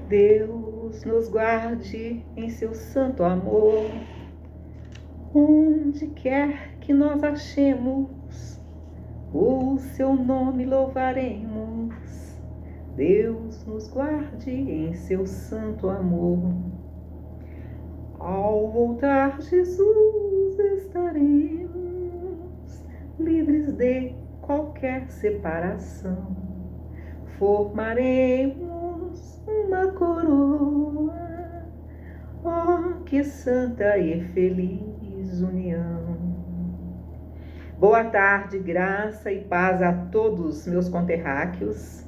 Deus nos guarde em seu santo amor, onde quer que nós achemos, o seu nome louvaremos. Deus nos guarde em seu santo amor. Ao voltar Jesus estaremos livres de qualquer separação. Formaremos uma coroa, oh, que santa e feliz união. Boa tarde, graça e paz a todos meus conterrâneos.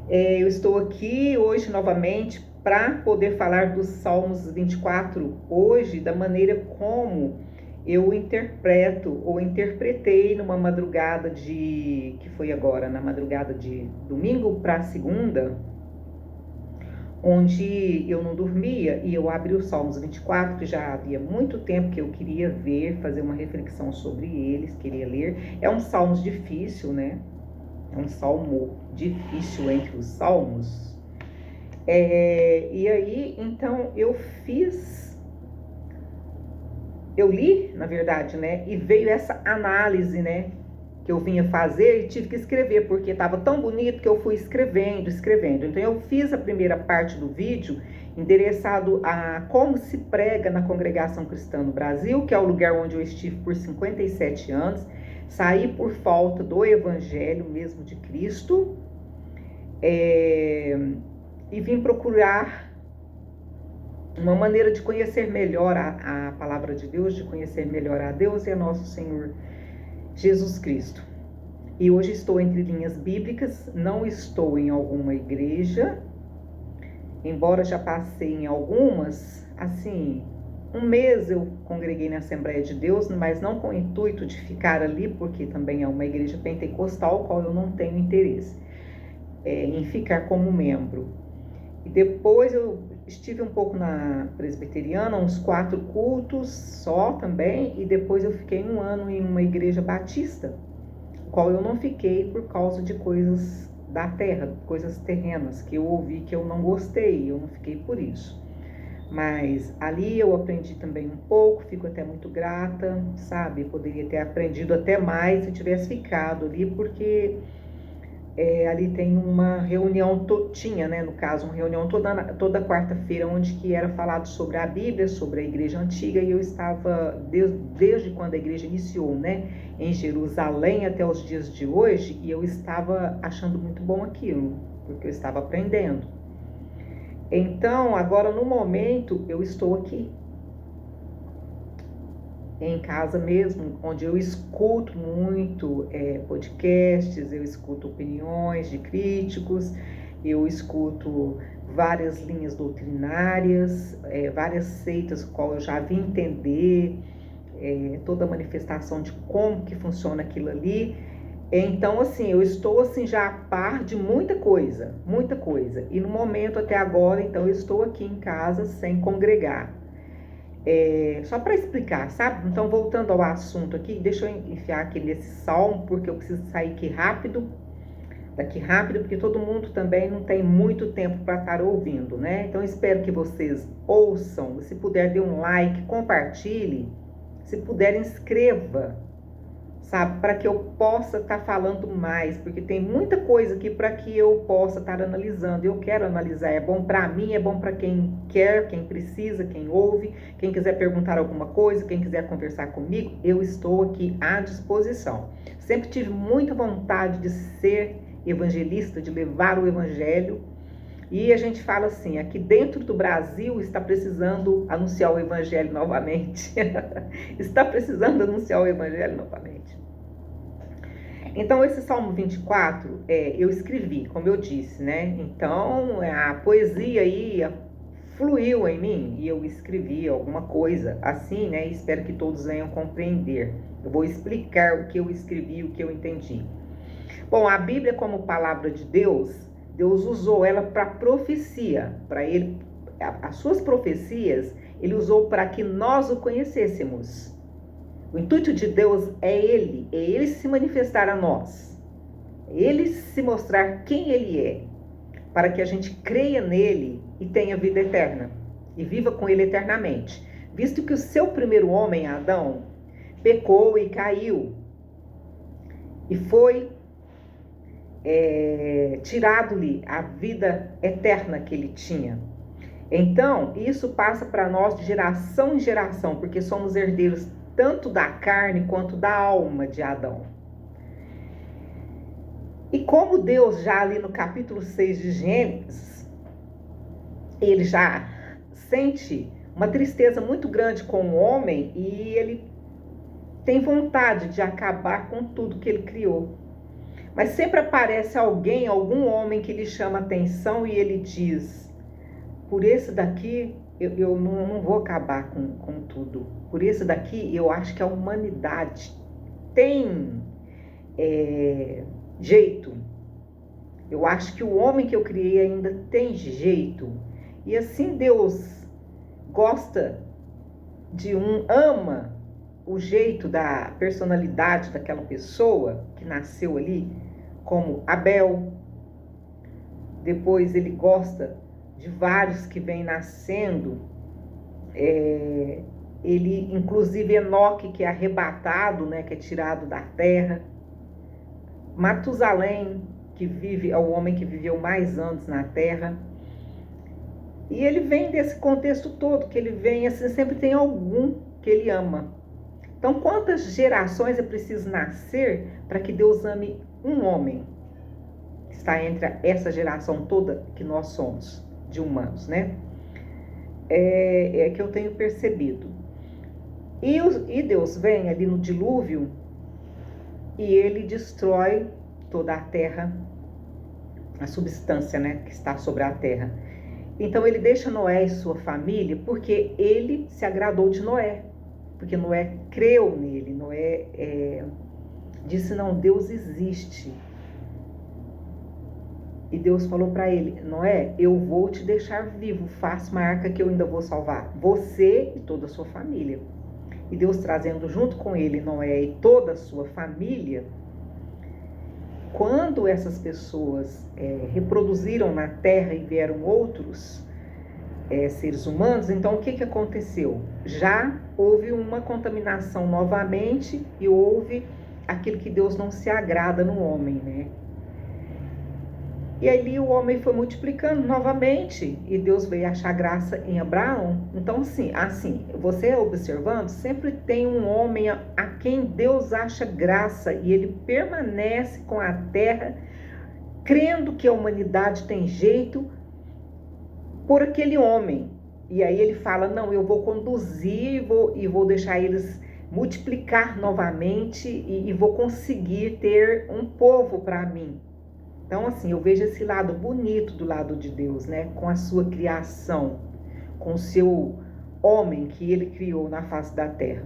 Eu estou aqui hoje novamente para poder falar dos Salmos 24, hoje, da maneira como eu interpreto ou interpretei numa madrugada que foi agora, na madrugada de domingo para segunda, onde eu não dormia e eu abri os Salmos 24, que já havia muito tempo que eu queria ver, fazer uma reflexão sobre eles, queria ler. É um salmo difícil, né? É um salmo difícil entre os salmos. E aí, então, eu li, na verdade, né? E veio essa análise, né? Que eu vinha fazer e tive que escrever, porque estava tão bonito que eu fui escrevendo. Então, eu fiz a primeira parte do vídeo endereçado a como se prega na Congregação Cristã no Brasil, que é o lugar onde eu estive por 57 anos. Saí por falta do Evangelho mesmo de Cristo, e vim procurar uma maneira de conhecer melhor a palavra de Deus, de conhecer melhor a Deus e a nosso Senhor Jesus Cristo. E hoje estou entre linhas bíblicas, não estou em alguma igreja, embora já passei em algumas, assim, um mês eu congreguei na Assembleia de Deus, mas não com o intuito de ficar ali, porque também é uma igreja pentecostal, ao qual eu não tenho interesse em ficar como membro. E depois eu estive um pouco na presbiteriana, uns 4 cultos só também, e depois eu fiquei 1 ano em uma igreja batista, qual eu não fiquei por causa de coisas da terra, coisas terrenas, que eu ouvi que eu não gostei, eu não fiquei por isso. Mas ali eu aprendi também um pouco, fico até muito grata, sabe? Poderia ter aprendido até mais se tivesse ficado ali, porque ali tem uma reunião, tinha, né, no caso, uma reunião toda quarta-feira, onde que era falado sobre a Bíblia, sobre a igreja antiga, e eu estava, desde quando a igreja iniciou, né, em Jerusalém até os dias de hoje, e eu estava achando muito bom aquilo, porque eu estava aprendendo. Então, agora no momento, eu estou aqui, em casa mesmo, onde eu escuto muito podcasts, eu escuto opiniões de críticos, eu escuto várias linhas doutrinárias, várias seitas, qual eu já vi entender, toda a manifestação de como que funciona aquilo ali. Então, assim, eu estou assim já a par de muita coisa. E no momento até agora, então, eu estou aqui em casa sem congregar. Só para explicar, sabe? Então, voltando ao assunto aqui, deixa eu enfiar aqui nesse salmo, porque eu preciso sair daqui rápido, porque todo mundo também não tem muito tempo para estar ouvindo, né? Então, espero que vocês ouçam. Se puder, dê um like, compartilhe. Se puder, inscreva, sabe? Para que eu possa estar falando mais, porque tem muita coisa aqui para que eu possa estar analisando. Eu quero analisar, é bom para mim, é bom para quem quer, quem precisa, quem ouve, quem quiser perguntar alguma coisa, quem quiser conversar comigo, eu estou aqui à disposição. Sempre tive muita vontade de ser evangelista, de levar o evangelho. E a gente fala assim, aqui dentro do Brasil está precisando anunciar o evangelho novamente. Está precisando anunciar o evangelho novamente. Então, esse Salmo 24, eu escrevi, como eu disse, né? Então, a poesia aí fluiu em mim e eu escrevi alguma coisa assim, né? Espero que todos venham compreender. Eu vou explicar o que eu escrevi, o que eu entendi. Bom, a Bíblia como palavra de Deus, Deus usou ela para profecia, para ele, as suas profecias, ele usou para que nós o conhecêssemos. O intuito de Deus é ele se manifestar a nós, ele se mostrar quem ele é. para que a gente creia nele e tenha vida eterna, e viva com ele eternamente. Visto que o seu primeiro homem, Adão, pecou e caiu, e foi tirado-lhe a vida eterna que ele tinha. Então, isso passa para nós de geração em geração, porque somos herdeiros tanto da carne quanto da alma de Adão. E como Deus, já ali no capítulo 6 de Gênesis, ele já sente uma tristeza muito grande com o homem e ele tem vontade de acabar com tudo que ele criou. Mas sempre aparece alguém, algum homem que lhe chama atenção e ele diz: por esse daqui eu não vou acabar com tudo. Por esse daqui eu acho que a humanidade tem jeito. Eu acho que o homem que eu criei ainda tem jeito. E assim Deus gosta ama o jeito da personalidade daquela pessoa que nasceu ali, como Abel. Depois ele gosta de vários que vêm nascendo. Ele, inclusive Enoque, que é arrebatado, né, que é tirado da terra. Matusalém, que é o homem que viveu mais anos na terra. E ele vem desse contexto todo, que ele vem assim, sempre tem algum que ele ama. Então, quantas gerações é preciso nascer para que Deus ame um homem que está entre essa geração toda que nós somos, de humanos, né? É que eu tenho percebido. E Deus vem ali no dilúvio e ele destrói toda a terra, a substância, né, que está sobre a terra. Então ele deixa Noé e sua família porque ele se agradou de Noé. Porque Noé creu nele, Noé disse: não, Deus existe. E Deus falou para ele: Noé, eu vou te deixar vivo, faça uma arca que eu ainda vou salvar você e toda a sua família. E Deus trazendo junto com ele Noé e toda a sua família. Quando essas pessoas reproduziram na terra e vieram outros seres humanos, então o que aconteceu? Já houve uma contaminação novamente e houve aquilo que Deus não se agrada no homem, né? E ali o homem foi multiplicando novamente e Deus veio achar graça em Abraão. Então, assim, você observando, sempre tem um homem a quem Deus acha graça e ele permanece com a terra, crendo que a humanidade tem jeito por aquele homem. E aí ele fala: não, eu vou conduzir e vou deixar eles multiplicar novamente e vou conseguir ter um povo para mim. Então, assim, eu vejo esse lado bonito do lado de Deus, né? Com a sua criação, com o seu homem que ele criou na face da terra.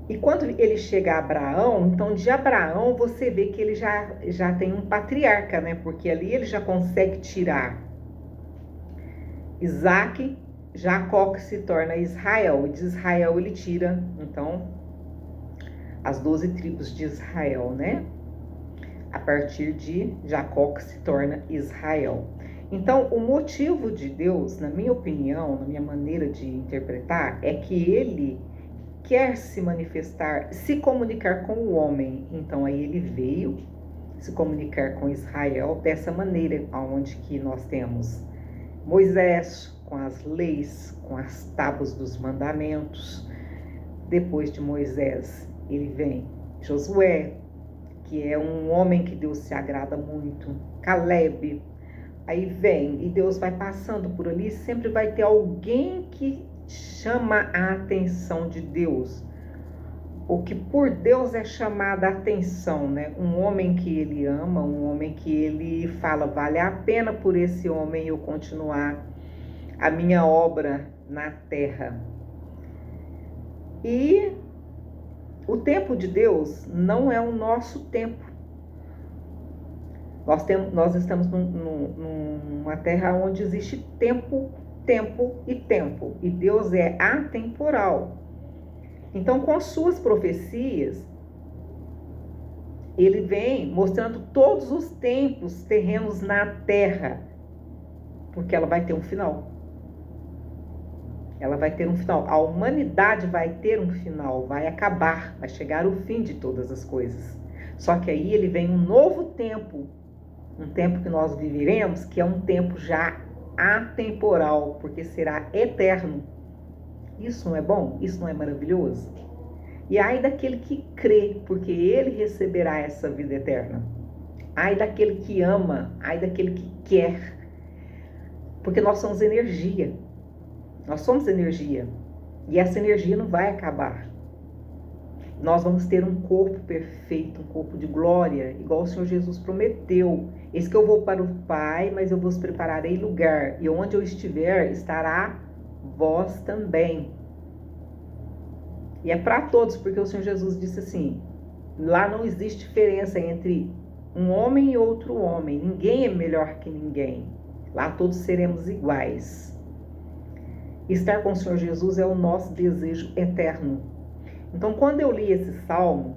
E quando ele chega a Abraão, então de Abraão você vê que ele já tem um patriarca, né? Porque ali ele já consegue tirar Isaac, Jacó que se torna Israel. E de Israel ele tira, então, as 12 tribos de Israel, né? A partir de Jacó que se torna Israel. Então, o motivo de Deus, na minha opinião, na minha maneira de interpretar, é que ele quer se manifestar, se comunicar com o homem. Então, aí ele veio se comunicar com Israel dessa maneira, onde que nós temos Moisés com as leis, com as tábuas dos mandamentos. Depois de Moisés, ele vem Josué, que é um homem que Deus se agrada muito, Caleb. Aí vem, e Deus vai passando por ali, sempre vai ter alguém que chama a atenção de Deus. O que por Deus é chamada a atenção, né? Um homem que ele ama, um homem que ele fala: vale a pena por esse homem eu continuar a minha obra na terra. E o tempo de Deus não é o nosso tempo. Nós estamos numa terra onde existe tempo e tempo. E Deus é atemporal. Então, com as suas profecias, ele vem mostrando todos os tempos terrenos na terra. porque ela vai ter um final. Ela vai ter um final. A humanidade vai ter um final, vai acabar, vai chegar o fim de todas as coisas. Só que aí ele vem um novo tempo, um tempo que nós viveremos, que é um tempo já atemporal, porque será eterno. Isso não é bom? Isso não é maravilhoso? E ai daquele que crê, porque ele receberá essa vida eterna. Ai daquele que ama, ai daquele que quer, porque nós somos energia. Nós somos energia. E essa energia não vai acabar. Nós vamos ter um corpo perfeito, um corpo de glória, igual o Senhor Jesus prometeu. Eis que eu vou para o Pai, mas eu vos prepararei lugar. E onde eu estiver, estará vós também. E é para todos, porque o Senhor Jesus disse assim, lá não existe diferença entre um homem e outro homem. Ninguém é melhor que ninguém. Lá todos seremos iguais. Estar com o Senhor Jesus é o nosso desejo eterno. Então, quando eu li esse salmo,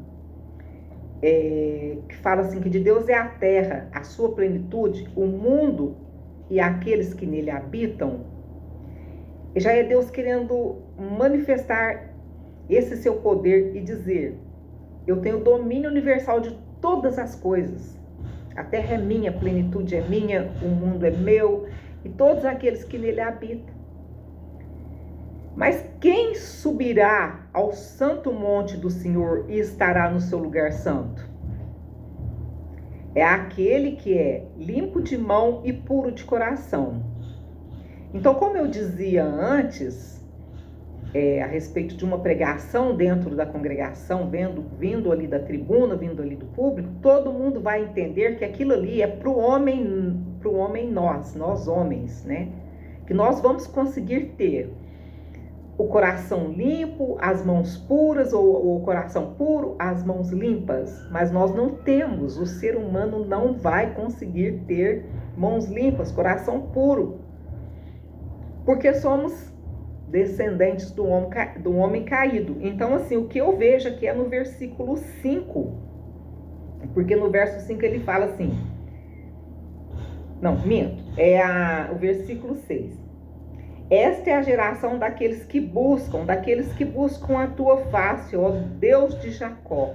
que fala assim, que de Deus é a terra, a sua plenitude, o mundo e aqueles que nele habitam, já é Deus querendo manifestar esse seu poder e dizer, eu tenho domínio universal de todas as coisas. A terra é minha, a plenitude é minha, o mundo é meu e todos aqueles que nele habitam. Mas quem subirá ao santo monte do Senhor e estará no seu lugar santo? É aquele que é limpo de mão e puro de coração. Então, como eu dizia antes, a respeito de uma pregação dentro da congregação, vindo ali da tribuna, vindo ali do público, todo mundo vai entender que aquilo ali é para o homem nós homens, né? Que nós vamos conseguir ter o coração limpo, as mãos puras, ou o coração puro, as mãos limpas. Mas nós não temos, o ser humano não vai conseguir ter mãos limpas, coração puro. Porque somos descendentes do homem caído. Então, assim, o que eu vejo aqui é no versículo 5. Porque no verso 5 ele fala assim... Não, minto. O versículo 6. Esta é a geração daqueles que buscam a tua face, ó Deus de Jacó.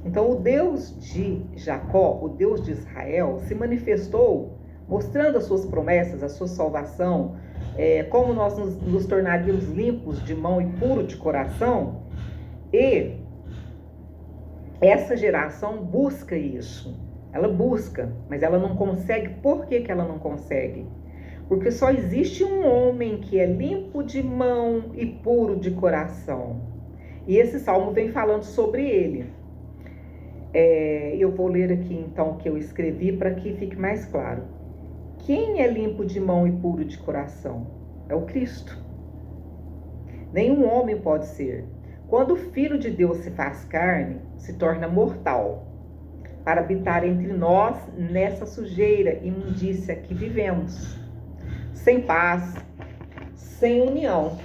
Então, o Deus de Jacó, o Deus de Israel, se manifestou mostrando as suas promessas, a sua salvação, como nós nos tornaríamos limpos de mão e puro de coração. E essa geração busca isso. Ela busca, mas ela não consegue. Por que ela não consegue? Porque só existe um homem que é limpo de mão e puro de coração. E esse salmo vem falando sobre ele. Eu vou ler aqui então o que eu escrevi para que fique mais claro. Quem é limpo de mão e puro de coração? É o Cristo. Nenhum homem pode ser. Quando o Filho de Deus se faz carne, se torna mortal, para habitar entre nós nessa sujeira e imundícia que vivemos. Sem paz, sem união.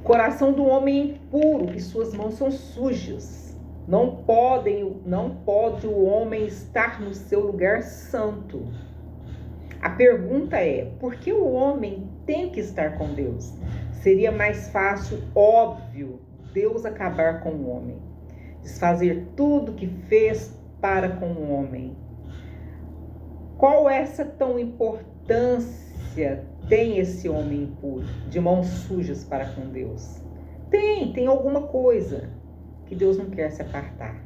Coração do homem é impuro e suas mãos são sujas. Não pode o homem estar no seu lugar santo. A pergunta é, por que o homem tem que estar com Deus? Seria mais fácil, óbvio, Deus acabar com o homem. Desfazer tudo que fez para com o homem. Qual essa tão importância tem esse homem impuro, de mãos sujas para com Deus? Tem alguma coisa que Deus não quer se apartar.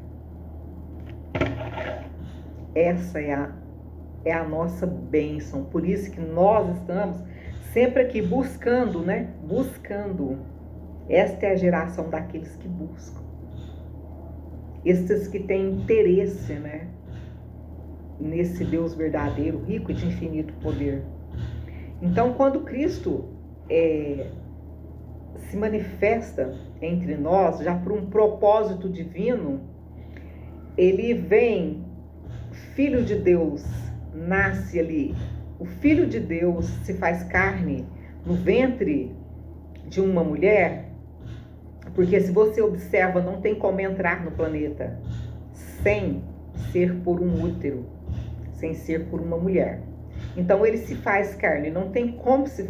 Essa é a nossa bênção. Por isso que nós estamos sempre aqui buscando, né? Buscando. Esta é a geração daqueles que buscam. Esses que têm interesse, né? Nesse Deus verdadeiro, rico e de infinito poder. Então, quando Cristo se manifesta entre nós, já por um propósito divino, ele vem, Filho de Deus, nasce ali. O Filho de Deus se faz carne no ventre de uma mulher, porque se você observa, não tem como entrar no planeta sem ser por um útero, sem ser por uma mulher. Então ele se faz carne. Não tem como você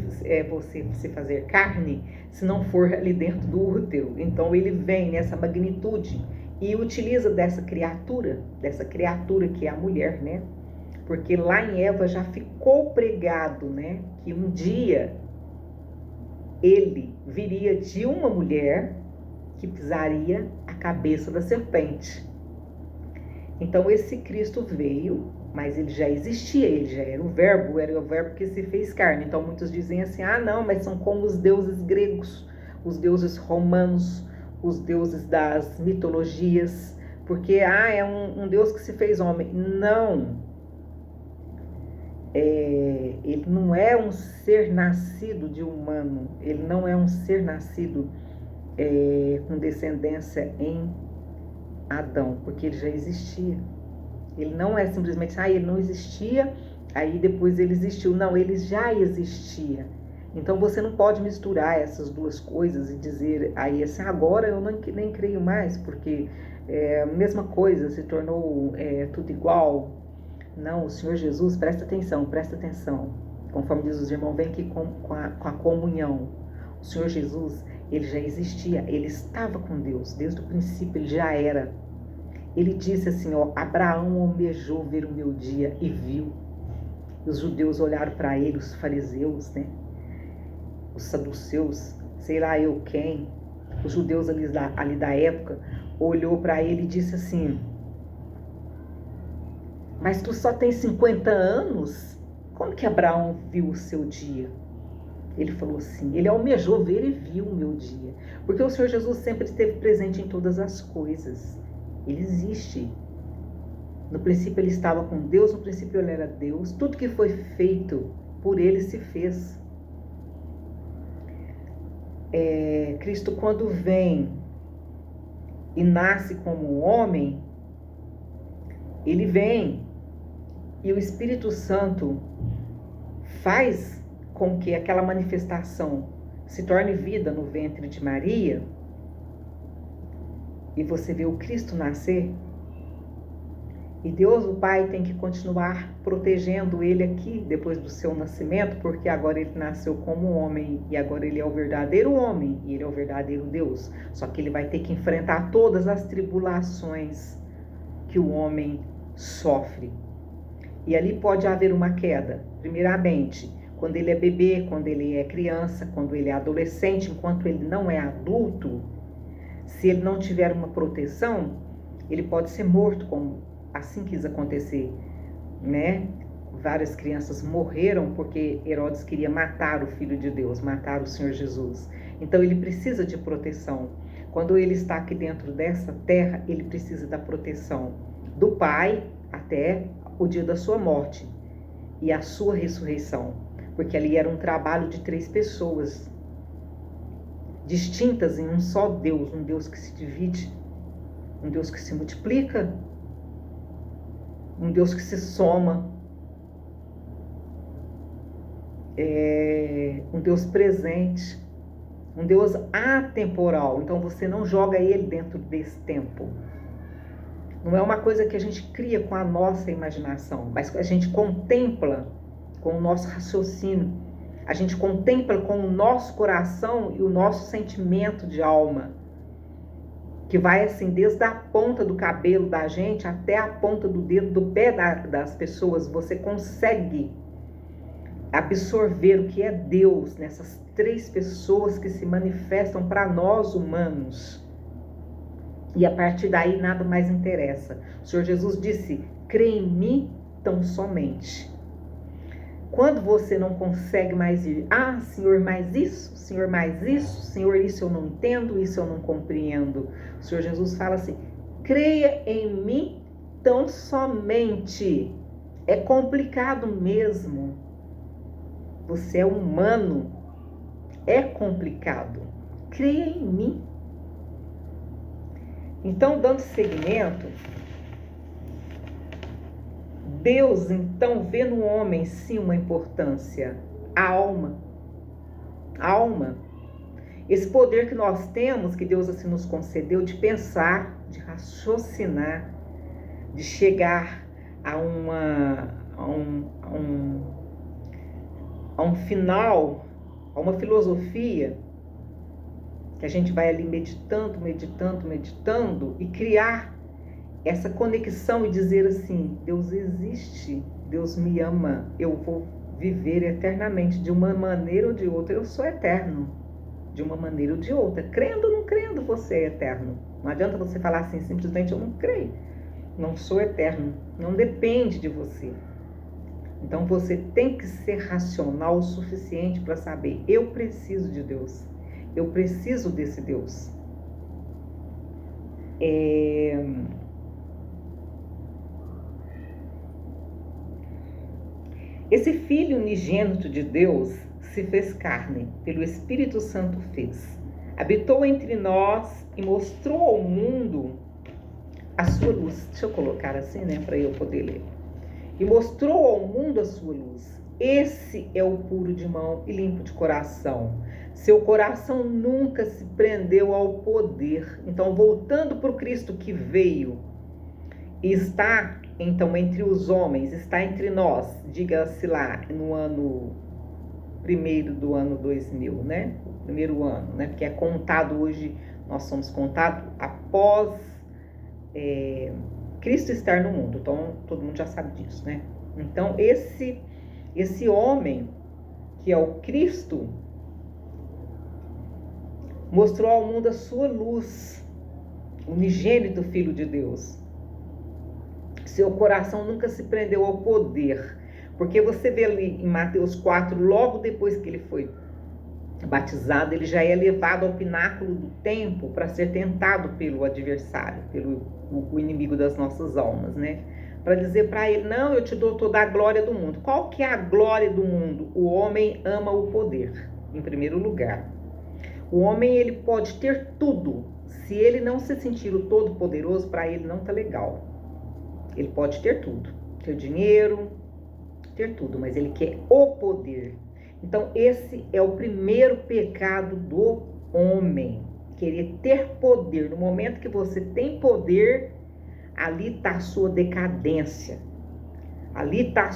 se fazer carne se não for ali dentro do útero. Então ele vem nessa magnitude e utiliza dessa criatura que é a mulher, né? Porque lá em Eva já ficou pregado, né, que um dia ele viria de uma mulher que pisaria a cabeça da serpente. Então esse Cristo veio, mas ele já existia, ele já era o verbo que se fez carne. Então muitos dizem assim, não, mas são como os deuses gregos, os deuses romanos, os deuses das mitologias, porque é um Deus que se fez homem. Não, ele não é um ser nascido de humano, ele não é um ser nascido com descendência em Adão, porque ele já existia. Ele não é simplesmente, ele não existia, aí depois ele existiu. Não, ele já existia. Então você não pode misturar essas duas coisas e dizer aí assim, agora eu nem creio mais, porque a mesma coisa, se tornou tudo igual. Não, o Senhor Jesus, presta atenção. Conforme diz os irmãos, vem aqui com a comunhão. O Senhor Jesus, ele já existia, ele estava com Deus, desde o princípio ele já era. Ele disse assim, Abraão almejou ver o meu dia e viu. Os judeus olharam para ele, os fariseus, né? Os saduceus, sei lá eu quem, os judeus ali da época, olhou para ele e disse assim, mas tu só tem 50 anos? Como que Abraão viu o seu dia? Ele falou assim, ele almejou ver e viu o meu dia. Porque o Senhor Jesus sempre esteve presente em todas as coisas. Ele existe. No princípio ele estava com Deus, no princípio ele era Deus. Tudo que foi feito por ele se fez. Cristo, quando vem e nasce como homem, ele vem e o Espírito Santo faz com que aquela manifestação se torne vida no ventre de Maria, e você vê o Cristo nascer, e Deus, o Pai, tem que continuar protegendo ele aqui, depois do seu nascimento, porque agora ele nasceu como homem, e agora ele é o verdadeiro homem, e ele é o verdadeiro Deus. Só que ele vai ter que enfrentar todas as tribulações que o homem sofre. E ali pode haver uma queda, primeiramente, quando ele é bebê, quando ele é criança, quando ele é adolescente, enquanto ele não é adulto. Se ele não tiver uma proteção, ele pode ser morto, como assim quis acontecer, né? Várias crianças morreram porque Herodes queria matar o Filho de Deus, matar o Senhor Jesus. Então ele precisa de proteção. Quando ele está aqui dentro dessa terra, ele precisa da proteção do Pai até o dia da sua morte e a sua ressurreição, porque ali era um trabalho de 3 pessoas distintas em um só Deus, um Deus que se divide, um Deus que se multiplica, um Deus que se soma, um Deus presente, um Deus atemporal. Então você não joga ele dentro desse tempo. Não é uma coisa que a gente cria com a nossa imaginação, mas a gente contempla com o nosso raciocínio, a gente contempla com o nosso coração e o nosso sentimento de alma, que vai assim desde a ponta do cabelo da gente até a ponta do dedo do pé das pessoas. Você consegue absorver o que é Deus nessas 3 pessoas que se manifestam para nós humanos. E a partir daí nada mais interessa. O Senhor Jesus disse, crê em mim tão somente. Quando você não consegue mais ir, Senhor, mais isso, Senhor, mais isso, Senhor, isso eu não entendo, isso eu não compreendo. O Senhor Jesus fala assim, creia em mim tão somente. É complicado mesmo. Você é humano, é complicado. Creia em mim. Então, dando seguimento, Deus, então, vê no homem, sim, uma importância. A alma. A alma. Esse poder que nós temos, que Deus assim nos concedeu, de pensar, de raciocinar, de chegar a a um final, a uma filosofia que a gente vai ali meditando, meditando, meditando e criar essa conexão e dizer assim: Deus existe, Deus me ama, eu vou viver eternamente, de uma maneira ou de outra, eu sou eterno, de uma maneira ou de outra, crendo ou não crendo, você é eterno. Não adianta você falar assim, simplesmente eu não creio, não sou eterno, não depende de você. Então você tem que ser racional o suficiente para saber, eu preciso de Deus, eu preciso desse Deus. Esse Filho unigênito de Deus se fez carne, pelo Espírito Santo fez. Habitou entre nós e mostrou ao mundo a sua luz. Deixa eu colocar assim, né, para eu poder ler. E mostrou ao mundo a sua luz. Esse é o puro de mão e limpo de coração. Seu coração nunca se prendeu ao poder. Então, voltando para o Cristo que veio e está, então, entre os homens, está entre nós, diga-se lá, no ano primeiro do ano 2000, né? O primeiro ano, né? Porque é contado hoje, nós somos contados após Cristo estar no mundo. Então, todo mundo já sabe disso, né? Então, esse homem, que é o Cristo, mostrou ao mundo a sua luz, o unigênito Filho de Deus. Seu coração nunca se prendeu ao poder, porque você vê ali em Mateus 4, logo depois que ele foi batizado, ele já é levado ao pináculo do templo para ser tentado pelo adversário, pelo o inimigo das nossas almas, né? Para dizer para ele, não, eu te dou toda a glória do mundo. Qual que é a glória do mundo? O homem ama o poder, em primeiro lugar. O homem, ele pode ter tudo. Se ele não se sentir o todo-poderoso, para ele não tá legal. Ele pode ter tudo, ter dinheiro, ter tudo, mas ele quer o poder. Então, esse é o primeiro pecado do homem, querer ter poder. No momento que você tem poder, ali está a sua decadência, ali está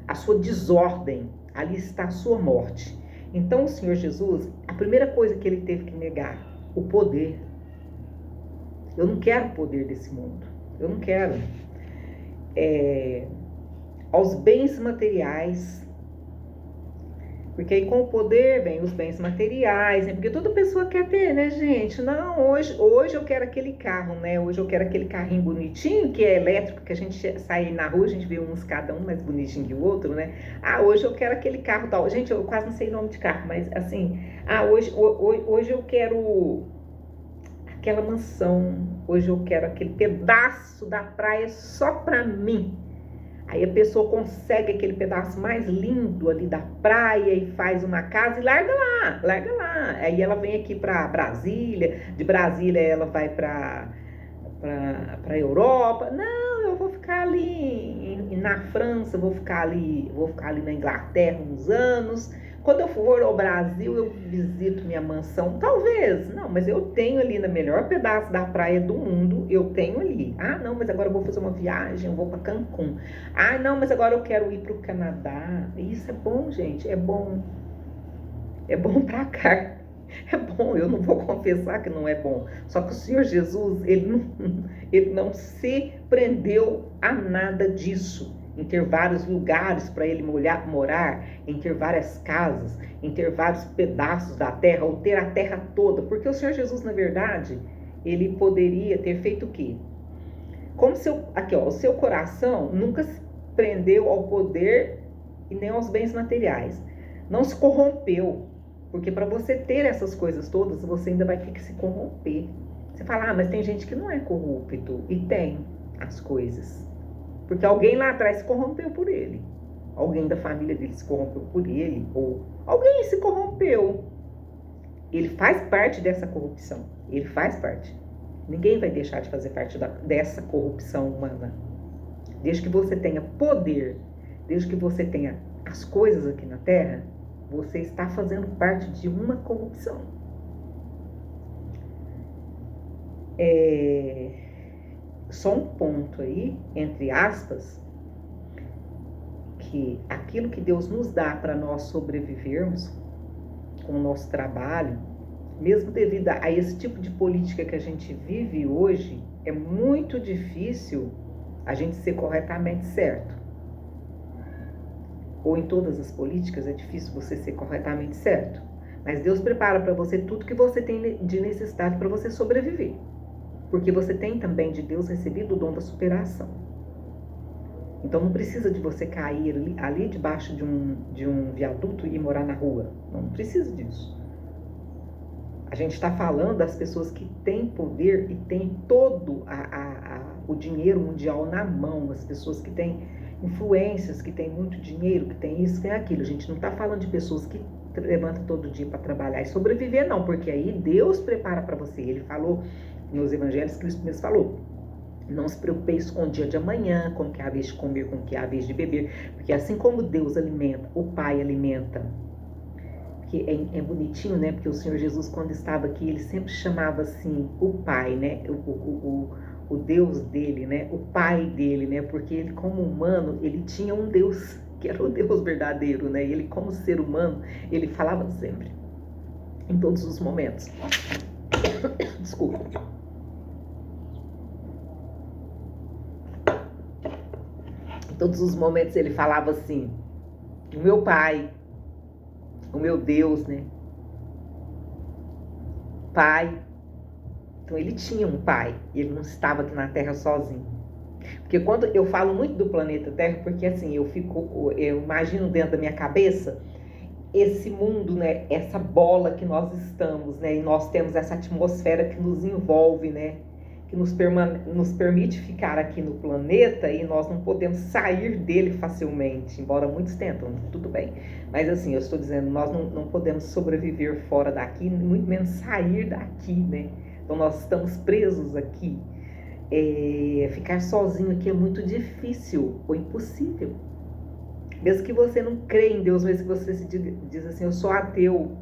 a sua desordem, ali está a sua morte. Então, o Senhor Jesus, a primeira coisa que ele teve que negar, o poder. Eu não quero o poder desse mundo, eu não quero. Aos bens materiais, porque aí com o poder vem os bens materiais, né? Porque toda pessoa quer ter, né, gente? Não, hoje eu quero aquele carro, né? Hoje eu quero aquele carrinho bonitinho, que é elétrico, que a gente sai na rua, a gente vê uns, cada um mais bonitinho que o outro, né? Ah, hoje eu quero aquele carro tal. Gente, eu quase não sei o nome de carro, mas assim, hoje eu quero aquela mansão, hoje eu quero aquele pedaço da praia só pra mim. Aí a pessoa consegue aquele pedaço mais lindo ali da praia e faz uma casa e larga lá. Aí ela vem aqui para Brasília, de Brasília ela vai para Europa. Não, eu vou ficar ali na França, vou ficar ali na Inglaterra uns anos. Quando eu for ao Brasil, eu visito minha mansão. Talvez, não, mas eu tenho ali no melhor pedaço da praia do mundo, eu tenho ali. Ah, não, mas agora eu vou fazer uma viagem, eu vou para Cancún. Ah, não, mas agora eu quero ir para o Canadá. Isso é bom, gente, é bom. É bom pra cá. É bom, eu não vou confessar que não é bom. Só que o Senhor Jesus, ele não se prendeu a nada disso. Em ter vários lugares para ele morar, em ter várias casas, em ter vários pedaços da terra, ou ter a terra toda. Porque o Senhor Jesus, na verdade, ele poderia ter feito o quê? Como o seu coração nunca se prendeu ao poder e nem aos bens materiais. Não se corrompeu. Porque para você ter essas coisas todas, você ainda vai ter que se corromper. Você fala, mas tem gente que não é corrupto. E tem as coisas. Porque alguém lá atrás se corrompeu por ele. Alguém da família dele se corrompeu por ele. Ou alguém se corrompeu. Ele faz parte dessa corrupção. Ele faz parte. Ninguém vai deixar de fazer parte dessa corrupção humana. Desde que você tenha poder, desde que você tenha as coisas aqui na Terra, você está fazendo parte de uma corrupção. Só um ponto aí, entre aspas, que aquilo que Deus nos dá para nós sobrevivermos com o nosso trabalho, mesmo devido a esse tipo de política que a gente vive hoje, é muito difícil a gente ser corretamente certo. Ou em todas as políticas é difícil você ser corretamente certo. Mas Deus prepara para você tudo que você tem de necessidade para você sobreviver. Porque você tem também de Deus recebido o dom da superação. Então não precisa de você cair ali debaixo de um viaduto e morar na rua. Não precisa disso. A gente está falando das pessoas que têm poder e têm todo o dinheiro mundial na mão. As pessoas que têm influências, que têm muito dinheiro, que têm isso, que tem aquilo. A gente não está falando de pessoas que levantam todo dia para trabalhar e sobreviver, não. Porque aí Deus prepara para você. Ele falou nos evangelhos, Cristo mesmo falou: não se preocupeis com o dia de amanhã, com o que há a vez de comer, com o que há a vez de beber. Porque assim como Deus alimenta, o Pai alimenta. Que é bonitinho, né? Porque o Senhor Jesus, quando estava aqui, ele sempre chamava assim o Pai, né? O Deus dele, né? O Pai dele, né? Porque ele, como humano, ele tinha um Deus, que era o Deus verdadeiro, né? E ele, como ser humano, ele falava sempre, em todos os momentos. Desculpa. Em todos os momentos ele falava assim: o meu Pai, o meu Deus, né? Pai. Então ele tinha um pai, ele não estava aqui na Terra sozinho. Porque quando eu falo muito do planeta Terra, porque assim, eu imagino dentro da minha cabeça esse mundo, né? Essa bola que nós estamos, né? E nós temos essa atmosfera que nos envolve, né? Que nos permite ficar aqui no planeta e nós não podemos sair dele facilmente, embora muitos tentam, tudo bem. Mas assim, eu estou dizendo, nós não podemos sobreviver fora daqui, muito menos sair daqui, né? Então nós estamos presos aqui. Ficar sozinho aqui é muito difícil ou impossível. Mesmo que você não crê em Deus, mesmo que você se diz assim, eu sou ateu.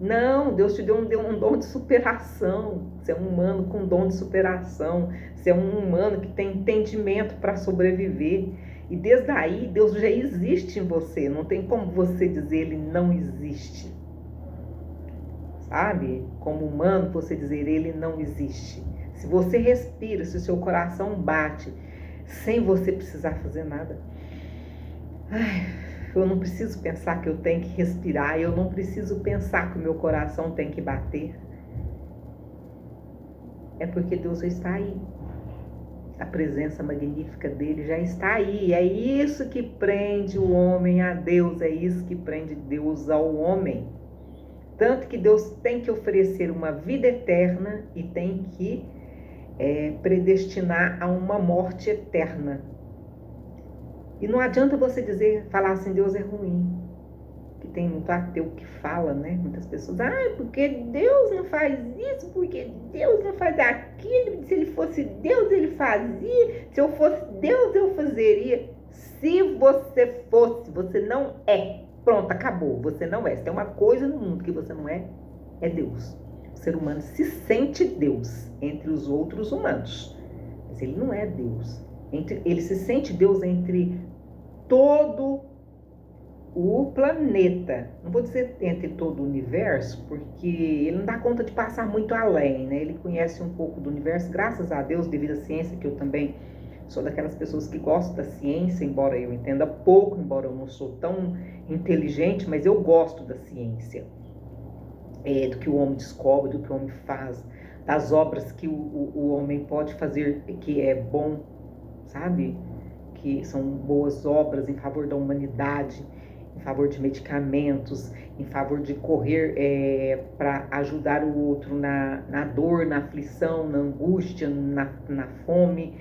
Não, Deus te deu um dom de superação. Você é um humano com dom de superação. Você é um humano que tem entendimento para sobreviver. E desde aí, Deus já existe em você. Não tem como você dizer ele não existe. Sabe? Como humano, você dizer ele não existe. Se você respira, se o seu coração bate, sem você precisar fazer nada. Eu não preciso pensar que eu tenho que respirar, eu não preciso pensar que o meu coração tem que bater. É porque Deus já está aí. A presença magnífica dele já está aí. É isso que prende o homem a Deus, é isso que prende Deus ao homem. Tanto que Deus tem que oferecer uma vida eterna e tem que predestinar a uma morte eterna. E não adianta você falar assim, Deus é ruim. Que tem muito ateu que fala, né? Muitas pessoas, porque Deus não faz isso, porque Deus não faz aquilo. Se ele fosse Deus, ele fazia. Se eu fosse Deus, eu fazeria. Se você fosse, você não é. Pronto, acabou. Você não é. Se tem uma coisa no mundo que você não é, é Deus. O ser humano se sente Deus entre os outros humanos. Mas ele não é Deus. Ele se sente Deus entre todo o planeta. Não vou dizer entre todo o universo, porque ele não dá conta de passar muito além, né? Ele conhece um pouco do universo, graças a Deus, devido à ciência, que eu também sou daquelas pessoas que gostam da ciência, embora eu entenda pouco, embora eu não sou tão inteligente, mas eu gosto da ciência. Do que o homem descobre, do que o homem faz, das obras que o homem pode fazer, que é bom, sabe? Que são boas obras em favor da humanidade, em favor de medicamentos, em favor de correr para ajudar o outro na dor, na aflição, na angústia, na fome,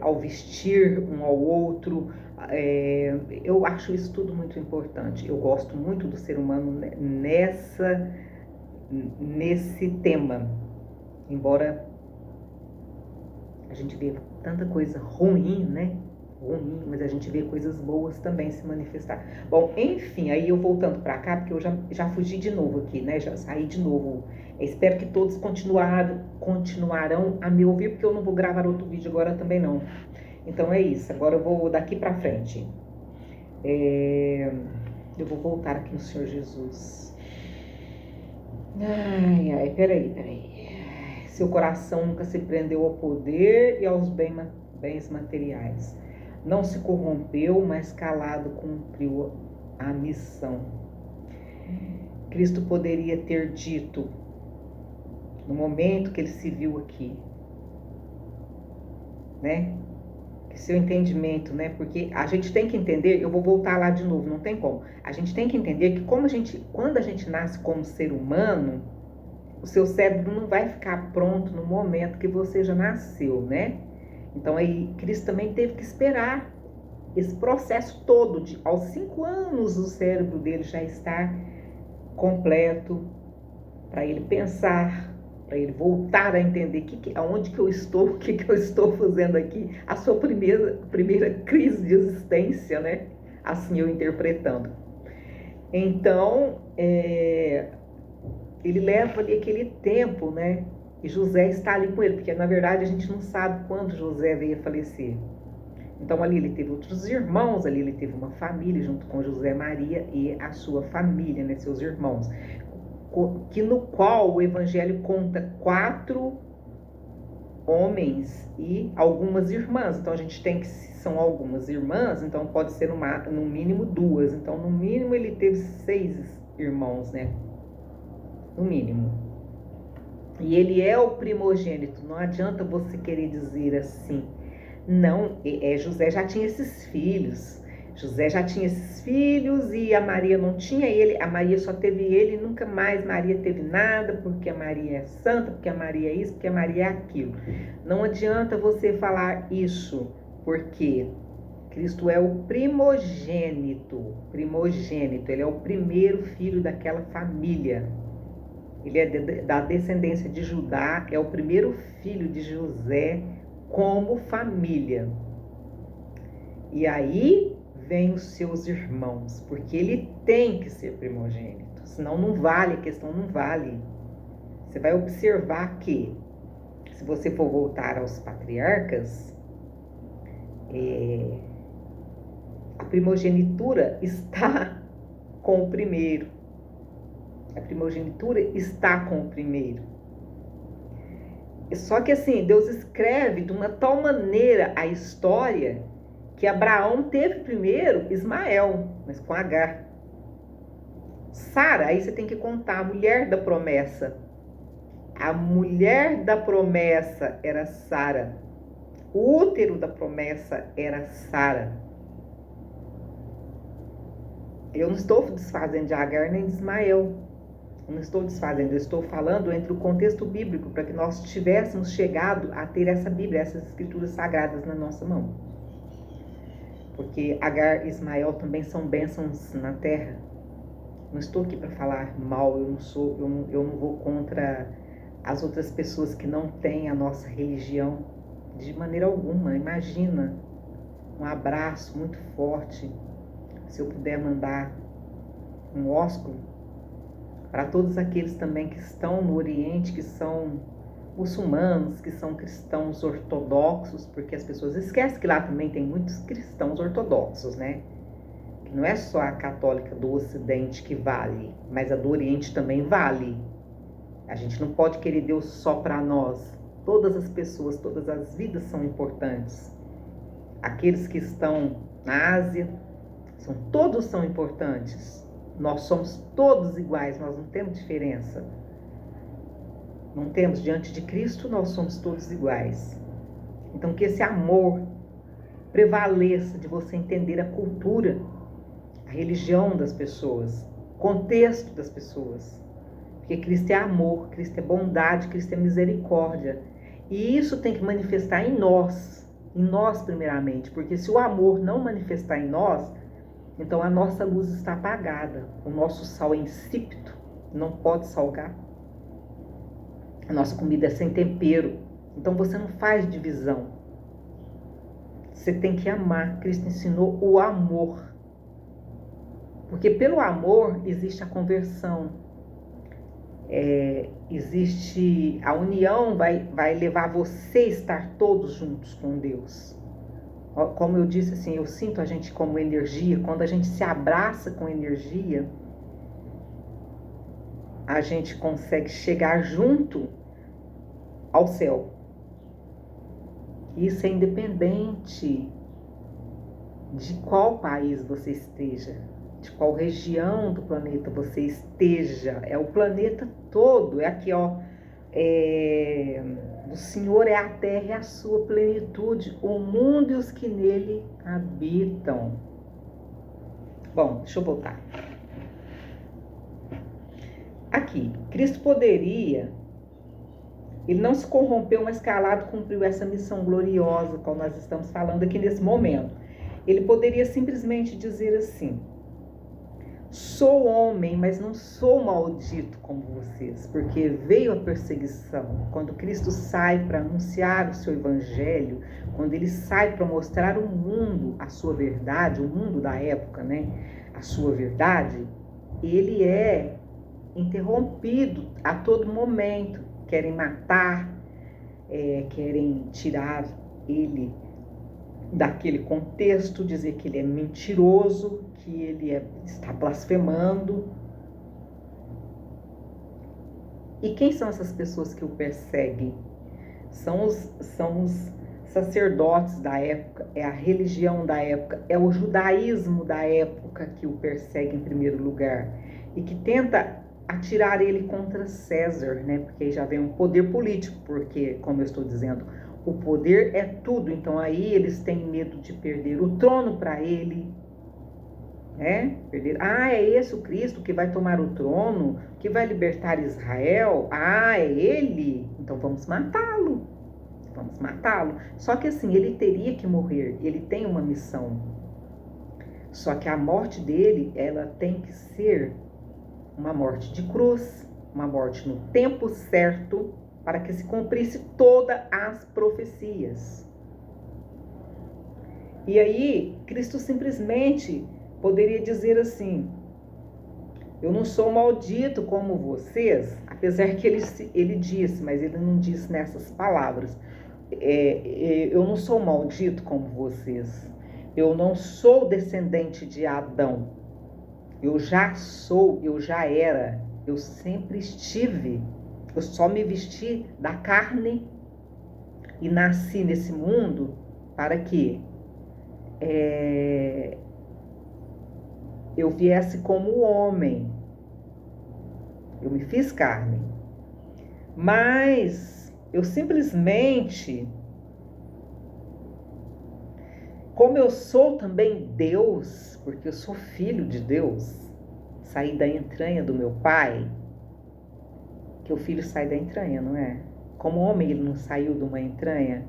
ao vestir um ao outro. Eu acho isso tudo muito importante. Eu gosto muito do ser humano nesse tema, embora a gente vê tanta coisa ruim, né? Ruim, mas a gente vê coisas boas também se manifestar. Bom, enfim, aí eu voltando para cá, porque eu já fugi de novo aqui, né? Já saí de novo. Espero que todos continuarão a me ouvir, porque eu não vou gravar outro vídeo agora também não. Então é isso, agora eu vou daqui para frente. Eu vou voltar aqui no Senhor Jesus. Ai, peraí. Seu coração nunca se prendeu ao poder e aos bens materiais. Não se corrompeu, mas calado cumpriu a missão. Cristo poderia ter dito, no momento que ele se viu aqui, né? Que seu entendimento, né? Porque a gente tem que entender, eu vou voltar lá de novo, não tem como. A gente tem que entender que quando a gente nasce como ser humano, o seu cérebro não vai ficar pronto no momento que você já nasceu, né? Então aí Cristo também teve que esperar esse processo todo, aos 5 anos o cérebro dele já está completo, para ele pensar, para ele voltar a entender aonde que eu estou, o que eu estou fazendo aqui, a sua primeira crise de existência, né? Assim eu interpretando. Então, ele leva ali aquele tempo, né? E José está ali com ele, porque na verdade a gente não sabe quando José veio a falecer. Então ali ele teve outros irmãos, ali ele teve uma família junto com José Maria e a sua família, né, seus irmãos, no qual o Evangelho conta 4 homens e algumas irmãs. Então a gente tem que, se são algumas irmãs, então pode ser no mínimo 2. Então no mínimo ele teve 6 irmãos, né? No mínimo. E ele é o primogênito. Não adianta você querer dizer assim. Não, José já tinha esses filhos. José já tinha esses filhos e a Maria não tinha ele. A Maria só teve ele e nunca mais Maria teve nada, porque a Maria é santa, porque a Maria é isso, porque a Maria é aquilo. Não adianta você falar isso, porque Cristo é o primogênito. Ele é o primeiro filho daquela família. Ele é da descendência de Judá, é o primeiro filho de José como família. E aí vem os seus irmãos, porque ele tem que ser primogênito, senão não vale, a questão não vale. Você vai observar que, se você for voltar aos patriarcas, a primogenitura está com o primeiro. A primogenitura está com o primeiro. Só que assim, Deus escreve de uma tal maneira a história que Abraão teve primeiro Ismael, mas com Agar. Sara, aí você tem que contar, a mulher da promessa. A mulher da promessa era Sara. O útero da promessa era Sara. Eu não estou desfazendo de Agar nem de Ismael. Eu não estou desfazendo, eu estou falando entre o contexto bíblico, para que nós tivéssemos chegado a ter essa Bíblia, essas escrituras sagradas na nossa mão. Porque Agar e Ismael também são bênçãos na terra. Não estou aqui para falar mal, eu não vou contra as outras pessoas que não têm a nossa religião, de maneira alguma. Imagina um abraço muito forte, se eu puder mandar um ósculo para todos aqueles também que estão no Oriente, que são muçulmanos, que são cristãos ortodoxos, porque as pessoas esquecem que lá também tem muitos cristãos ortodoxos, né? Que não é só a católica do Ocidente que vale, mas a do Oriente também vale. A gente não pode querer Deus só para nós. Todas as pessoas, todas as vidas são importantes. Aqueles que estão na Ásia, todos são importantes. Nós somos todos iguais, nós não temos diferença. Não temos, diante de Cristo, nós somos todos iguais. Então, que esse amor prevaleça de você entender a cultura, a religião das pessoas, o contexto das pessoas. Porque Cristo é amor, Cristo é bondade, Cristo é misericórdia. E isso tem que manifestar em nós primeiramente. Porque se o amor não manifestar em nós, então a nossa luz está apagada, o nosso sal é insípido, não pode salgar. A nossa comida é sem tempero, então você não faz divisão. Você tem que amar. Cristo ensinou o amor. Porque pelo amor existe a conversão. Existe a união, vai levar você a estar todos juntos com Deus. Como eu disse, assim, eu sinto a gente como energia. Quando a gente se abraça com energia, a gente consegue chegar junto ao céu. Isso é independente de qual país você esteja, de qual região do planeta você esteja. É o planeta todo. É aqui, ó. O Senhor é a terra e a sua plenitude, o mundo e os que nele habitam. Bom, deixa eu voltar. Aqui, Cristo poderia, ele não se corrompeu, mas calado cumpriu essa missão gloriosa, qual nós estamos falando aqui nesse momento. Ele poderia simplesmente dizer assim: sou homem, mas não sou maldito como vocês, porque veio a perseguição. Quando Cristo sai para anunciar o seu evangelho, quando ele sai para mostrar ao mundo a sua verdade, o mundo da época, né, a sua verdade, ele é interrompido a todo momento. Querem matar, querem tirar ele daquele contexto, dizer que ele é mentiroso, que ele está blasfemando. E quem são essas pessoas que o perseguem? São os sacerdotes da época, é a religião da época, é o judaísmo da época que o persegue em primeiro lugar e que tenta atirar ele contra César, né? Porque aí já vem um poder político, porque, como eu estou dizendo, o poder é tudo. Então aí eles têm medo de perder o trono para ele, né? É esse o Cristo que vai tomar o trono, que vai libertar Israel? É ele? Então vamos matá-lo. Vamos matá-lo. Só que assim, ele teria que morrer, ele tem uma missão. Só que a morte dele, ela tem que ser uma morte de cruz, uma morte no tempo certo, para que se cumprisse todas as profecias. E aí, Cristo simplesmente poderia dizer assim: eu não sou maldito como vocês, apesar que ele disse, mas ele não disse nessas palavras. Eu não sou maldito como vocês, eu não sou descendente de Adão, eu já sou, eu já era, eu sempre estive, eu só me vesti da carne e nasci nesse mundo para que eu viesse como homem. Eu me fiz carne. Mas eu simplesmente, como eu sou também Deus, porque eu sou filho de Deus, saí da entranha do meu pai, que o filho sai da entranha, não é? Como homem ele não saiu de uma entranha,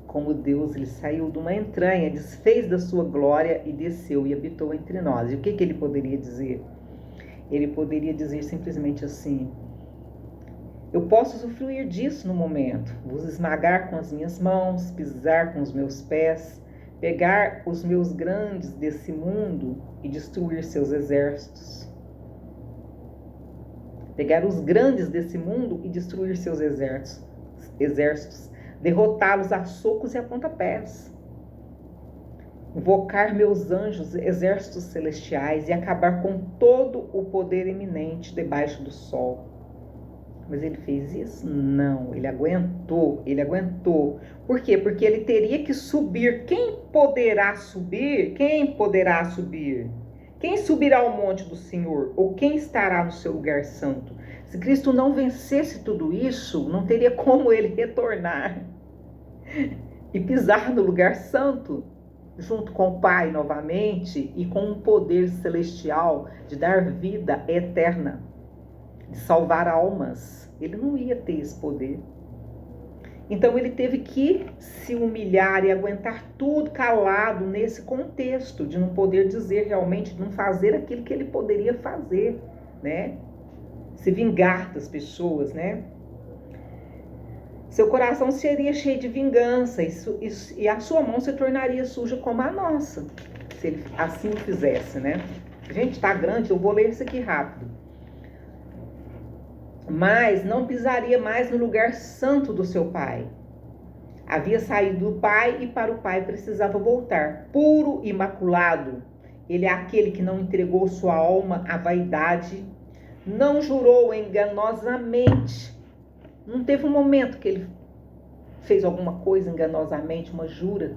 como Deus ele saiu de uma entranha, desfez da sua glória e desceu e habitou entre nós. E o que ele poderia dizer? Ele poderia dizer simplesmente assim: eu posso usufruir disso no momento, vos esmagar com as minhas mãos, pisar com os meus pés, pegar os meus grandes desse mundo e destruir seus exércitos. Pegar os grandes desse mundo e destruir seus exércitos, derrotá-los a socos e a pontapés. Invocar meus anjos, exércitos celestiais e acabar com todo o poder eminente debaixo do sol. Mas ele fez isso? Não, ele aguentou. Por quê? Porque ele teria que subir. Quem poderá subir? Quem subirá ao monte do Senhor? Ou quem estará no seu lugar santo? Se Cristo não vencesse tudo isso, não teria como ele retornar e pisar no lugar santo, junto com o Pai novamente e com um poder celestial de dar vida eterna, de salvar almas. Ele não ia ter esse poder. Então ele teve que se humilhar e aguentar tudo calado nesse contexto de não poder dizer realmente, de não fazer aquilo que ele poderia fazer, né? Se vingar das pessoas, né? Seu coração seria cheio de vingança e a sua mão se tornaria suja como a nossa, se ele assim o fizesse, né? Gente, tá grande, eu vou ler isso aqui rápido. Mas não pisaria mais no lugar santo do seu pai. Havia saído do pai e para o pai precisava voltar. Puro, imaculado, ele é aquele que não entregou sua alma à vaidade, não jurou enganosamente. Não teve um momento que ele fez alguma coisa enganosamente, uma jura.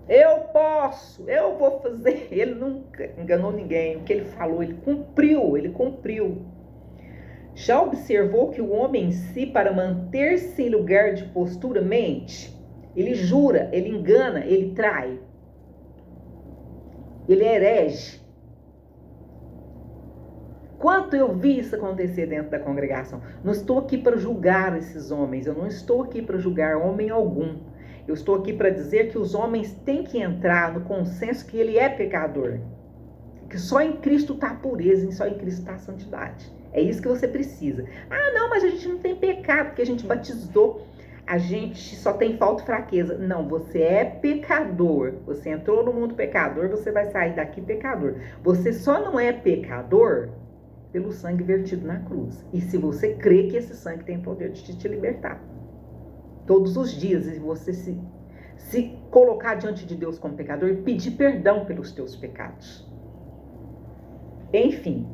Eu posso, eu vou fazer. Ele nunca enganou ninguém. O que ele falou, ele cumpriu. Já observou que o homem em si, para manter-se em lugar de postura, mente? Ele jura, ele engana, ele trai. Ele é herege. Quanto eu vi isso acontecer dentro da congregação. Não estou aqui para julgar esses homens. Eu não estou aqui para julgar homem algum. Eu estou aqui para dizer que os homens têm que entrar no consenso que ele é pecador. Que só em Cristo está a pureza, e só em Cristo está a santidade. É isso que você precisa. Ah, não, mas a gente não tem pecado, porque a gente batizou. A gente só tem falta e fraqueza. Não, você é pecador. Você entrou no mundo pecador, você vai sair daqui pecador. Você só não é pecador pelo sangue vertido na cruz. E se você crê que esse sangue tem poder de te libertar. Todos os dias, e você se colocar diante de Deus como pecador e pedir perdão pelos teus pecados. Enfim,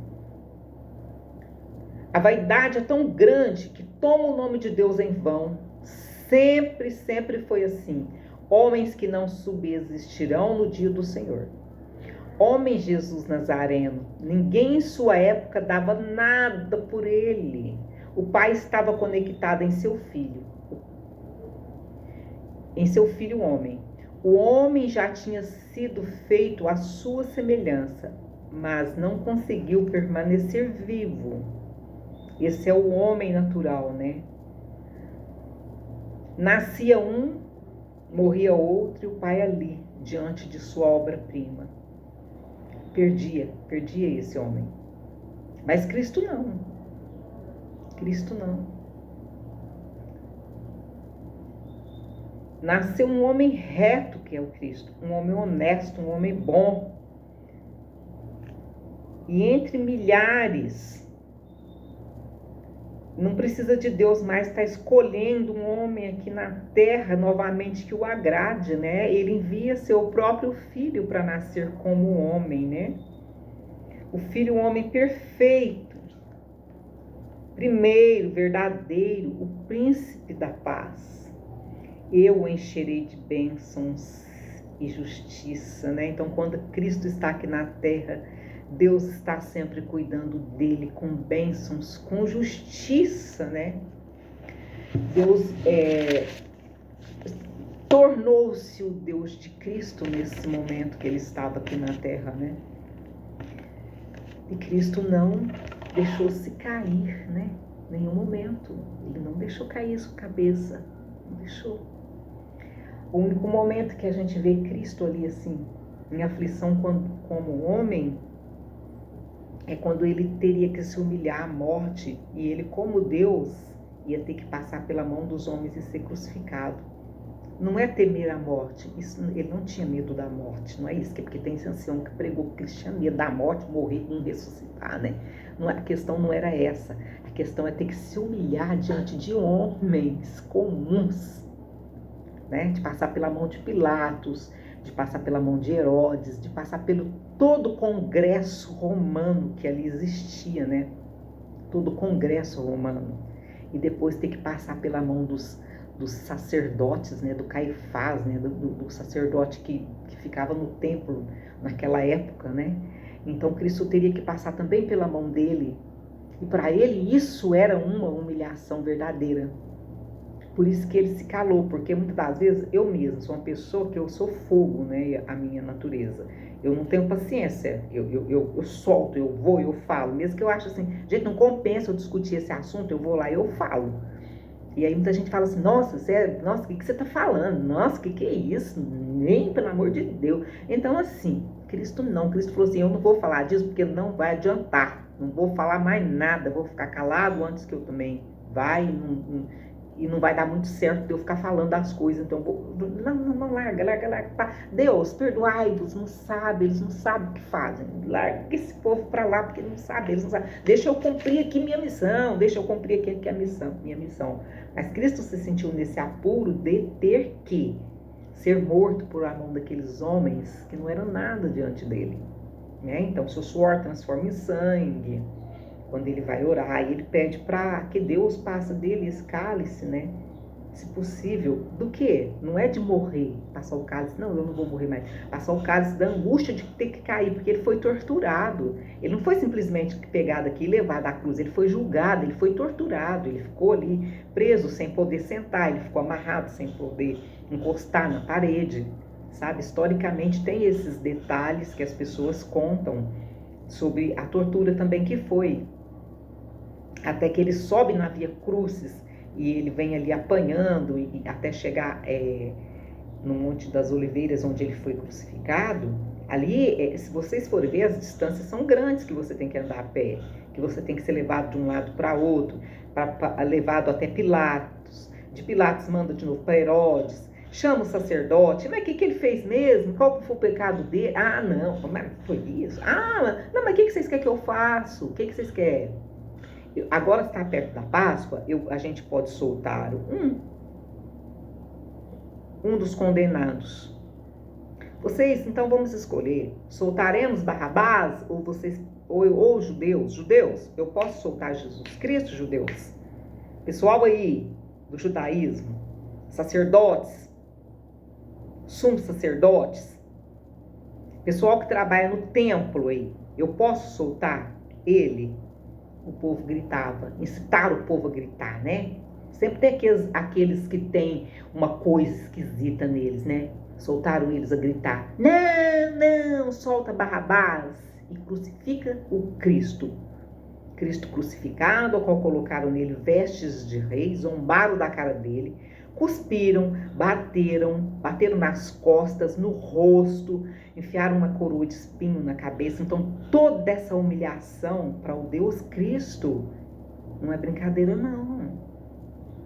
a vaidade é tão grande que toma o nome de Deus em vão. Sempre foi assim. Homens que não subsistirão no dia do Senhor. Homem Jesus Nazareno, ninguém em sua época dava nada por ele. O Pai estava conectado em seu filho homem. O homem já tinha sido feito à sua semelhança, mas não conseguiu permanecer vivo. Esse é o homem natural, né? Nascia um, morria outro, e o pai ali, diante de sua obra-prima. Perdia esse homem. Mas Cristo não. Nasceu um homem reto, que é o Cristo, um homem honesto, um homem bom. E entre milhares, não precisa de Deus mais estar escolhendo um homem aqui na terra novamente que o agrade, né? Ele envia seu próprio filho para nascer como homem, né? O filho, um homem perfeito, primeiro, verdadeiro, o príncipe da paz. Eu o encherei de bênçãos e justiça, né? Então, quando Cristo está aqui na terra, Deus está sempre cuidando dele com bênçãos, com justiça, né? Deus tornou-se o Deus de Cristo nesse momento que ele estava aqui na terra, né? E Cristo não deixou-se cair, né? Em nenhum momento. Ele não deixou cair sua cabeça. Não deixou. O único momento que a gente vê Cristo ali assim, em aflição como homem, é quando ele teria que se humilhar à morte, e ele, como Deus, ia ter que passar pela mão dos homens e ser crucificado. Não é temer a morte, ele não tinha medo da morte, não é isso, porque tem esse ancião que pregou que ele tinha medo da morte, morrer e não ressuscitar, né? A questão não era essa, a questão é ter que se humilhar diante de homens comuns, né? De passar pela mão de Pilatos, de passar pela mão de Herodes, de passar pelo todo o congresso romano que ali existia, né? Todo o congresso romano. E depois ter que passar pela mão dos sacerdotes, né? Do Caifás, né? Do sacerdote que ficava no templo naquela época, né? Então Cristo teria que passar também pela mão dele. E para ele isso era uma humilhação verdadeira. Por isso que ele se calou, porque muitas das vezes eu mesma sou uma pessoa que eu sou fogo, né? A minha natureza. Eu não tenho paciência, eu solto, eu vou, eu falo. Mesmo que eu acho assim, gente, não compensa eu discutir esse assunto, eu vou lá e eu falo. E aí muita gente fala assim, nossa, o que você está falando? Nossa, que é isso? Nem, pelo amor de Deus. Então assim, Cristo falou assim, eu não vou falar disso porque não vai adiantar. Não vou falar mais nada, vou ficar calado antes que eu também vai. e não vai dar muito certo de eu ficar falando das coisas, então não, larga. Deus, perdoai-vos, eles não sabem o que fazem, larga esse povo para lá, porque eles não sabem, deixa eu cumprir aqui minha missão, minha missão. Mas Cristo se sentiu nesse apuro de ter que ser morto por a mão daqueles homens que não eram nada diante dele, né? Então seu suor transforma em sangue. Quando ele vai orar, ele pede para que Deus passe dele esse cálice, né? Se possível, do que? Não é de morrer, passar o cálice, não, eu não vou morrer mais. Passar o cálice da angústia de ter que cair, porque ele foi torturado. Ele não foi simplesmente pegado aqui e levado à cruz, ele foi julgado, ele foi torturado, ele ficou ali preso sem poder sentar, ele ficou amarrado sem poder encostar na parede, sabe? Historicamente tem esses detalhes que as pessoas contam sobre a tortura também que foi. Até que ele sobe na Via Crucis e ele vem ali apanhando e até chegar no Monte das Oliveiras, onde ele foi crucificado. Ali, se vocês forem ver, as distâncias são grandes que você tem que andar a pé, que você tem que ser levado de um lado para outro, levado até Pilatos. De Pilatos manda de novo para Herodes, chama o sacerdote, mas o que ele fez mesmo? Qual foi o pecado dele? Ah, não, mas foi isso? Ah, não, mas o que vocês querem que eu faça? O que vocês querem? Agora está perto da Páscoa, a gente pode soltar um dos condenados. Vocês, então, vamos escolher. Soltaremos Barrabás ou judeus? Eu posso soltar Jesus Cristo, judeus? Pessoal aí do judaísmo, sacerdotes, sumos sacerdotes, pessoal que trabalha no templo aí, eu posso soltar ele? O povo gritava, incitar o povo a gritar, né? Sempre tem aqueles que tem uma coisa esquisita neles, né? Soltaram eles a gritar, não, solta Barrabás e crucifica o Cristo. Cristo crucificado, ao qual colocaram nele vestes de rei, zombaram da cara dele, cuspiram, bateram nas costas, no rosto, enfiaram uma coroa de espinho na cabeça. Então, toda essa humilhação para o Deus Cristo não é brincadeira, não.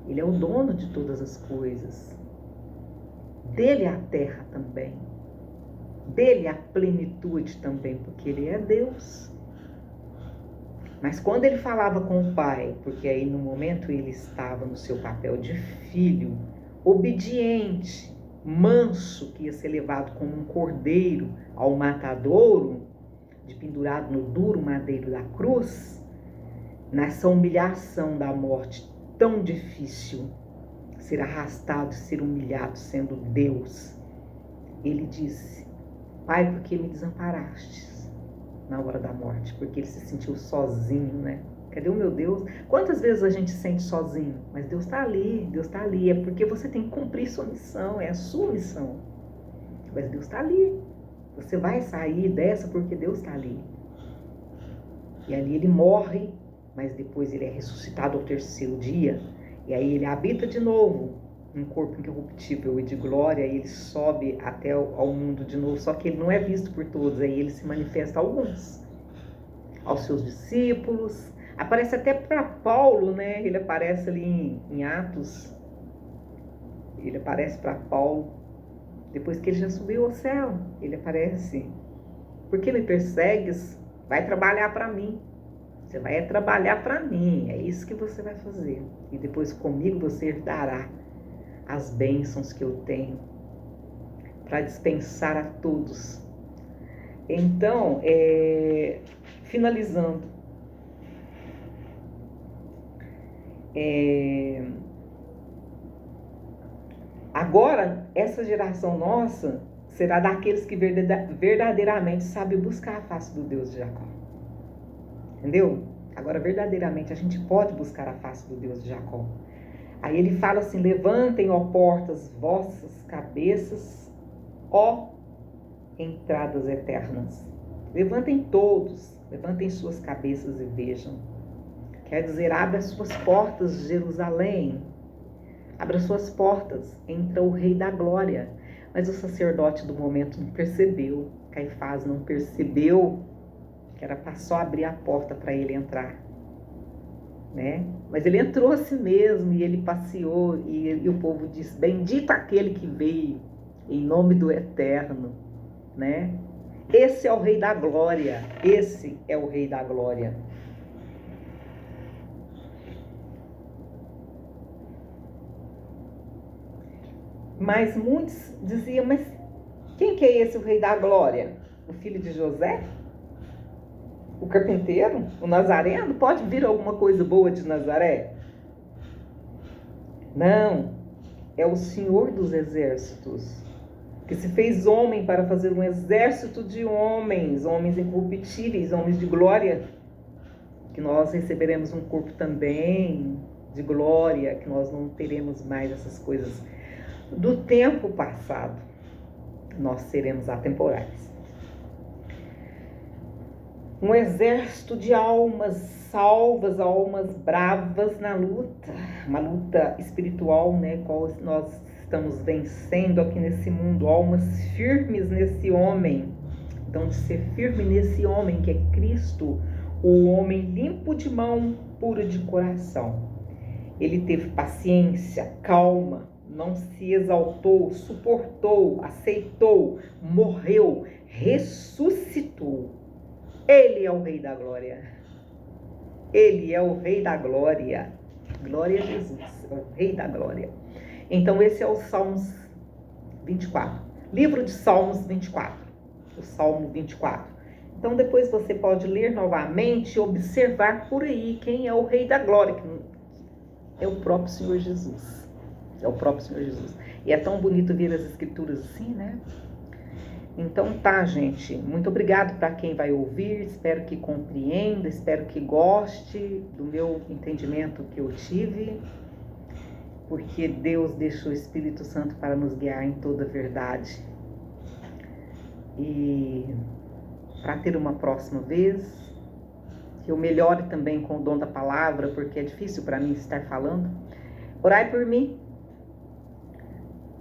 Ele é o dono de todas as coisas. Dele é a terra também. Dele é a plenitude também, porque ele é Deus. Mas quando ele falava com o Pai, porque aí no momento ele estava no seu papel de filho, obediente, manso, que ia ser levado como um cordeiro ao matadouro, de pendurado no duro madeiro da cruz, nessa humilhação da morte tão difícil, ser arrastado, ser humilhado, sendo Deus, ele disse, Pai, por que me desamparastes na hora da morte? Porque ele se sentiu sozinho, né? Cadê o meu Deus? Quantas vezes a gente se sente sozinho? Mas Deus está ali, é porque você tem que cumprir sua missão, é a sua missão. Mas Deus está ali. Você vai sair dessa porque Deus está ali. E ali ele morre, mas depois ele é ressuscitado ao terceiro dia. E aí ele habita de novo um corpo incorruptível e de glória, e ele sobe até ao mundo de novo, só que ele não é visto por todos, aí ele se manifesta a alguns, aos seus discípulos, aparece até para Paulo, né? Ele aparece ali em Atos, ele aparece para Paulo, depois que ele já subiu ao céu, ele aparece, por que me persegues? Vai trabalhar para mim. Você vai trabalhar para mim, é isso que você vai fazer, e depois comigo você herdará as bênçãos que eu tenho para dispensar a todos. Então, finalizando, agora essa geração nossa será daqueles que verdadeiramente sabem buscar a face do Deus de Jacó. Entendeu? Agora verdadeiramente a gente pode buscar a face do Deus de Jacó. Aí ele fala assim, levantem, ó portas, vossas cabeças, ó entradas eternas. Levantem todos, levantem suas cabeças e vejam. Quer dizer, abra suas portas de Jerusalém. Abra suas portas, entra o Rei da Glória. Mas o sacerdote do momento não percebeu, Caifás não percebeu que era só abrir a porta para ele entrar. né? Mas ele entrou assim mesmo e ele passeou e o povo disse: bendito aquele que veio em nome do Eterno, né? Esse é o Rei da Glória, esse é o Rei da Glória. Mas muitos diziam: mas quem que é esse o Rei da Glória? O filho de José? O carpinteiro? O Nazareno? Pode vir alguma coisa boa de Nazaré? Não, é o Senhor dos Exércitos, que se fez homem para fazer um exército de homens, homens incorruptíveis, homens de glória, que nós receberemos um corpo também de glória, que nós não teremos mais essas coisas do tempo passado, nós seremos atemporais. Um exército de almas salvas, almas bravas na luta, uma luta espiritual, né, qual nós estamos vencendo aqui nesse mundo, almas firmes nesse homem. Então, de ser firme nesse homem que é Cristo, o homem limpo de mão, puro de coração. Ele teve paciência, calma, não se exaltou, suportou, aceitou, morreu, ressuscitou. Ele é o Rei da Glória. Ele é o Rei da Glória. Glória a Jesus, é o Rei da Glória. Então esse é o Salmos 24. Livro de Salmos 24. O Salmo 24. Então depois você pode ler novamente e observar por aí quem é o Rei da Glória. Que é o próprio Senhor Jesus. É o próprio Senhor Jesus. E é tão bonito ver as escrituras assim, né? Então tá, gente, muito obrigado para quem vai ouvir, espero que compreenda, espero que goste do meu entendimento que eu tive, porque Deus deixou o Espírito Santo para nos guiar em toda a verdade. E para ter uma próxima vez, que eu melhore também com o dom da palavra, porque é difícil para mim estar falando, orai por mim.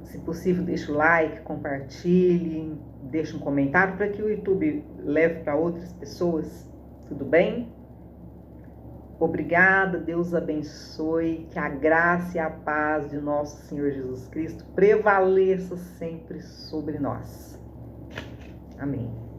Se possível, deixa o like, compartilhe, deixa um comentário para que o YouTube leve para outras pessoas. Tudo bem? Obrigada, Deus abençoe, que a graça e a paz de nosso Senhor Jesus Cristo prevaleça sempre sobre nós. Amém.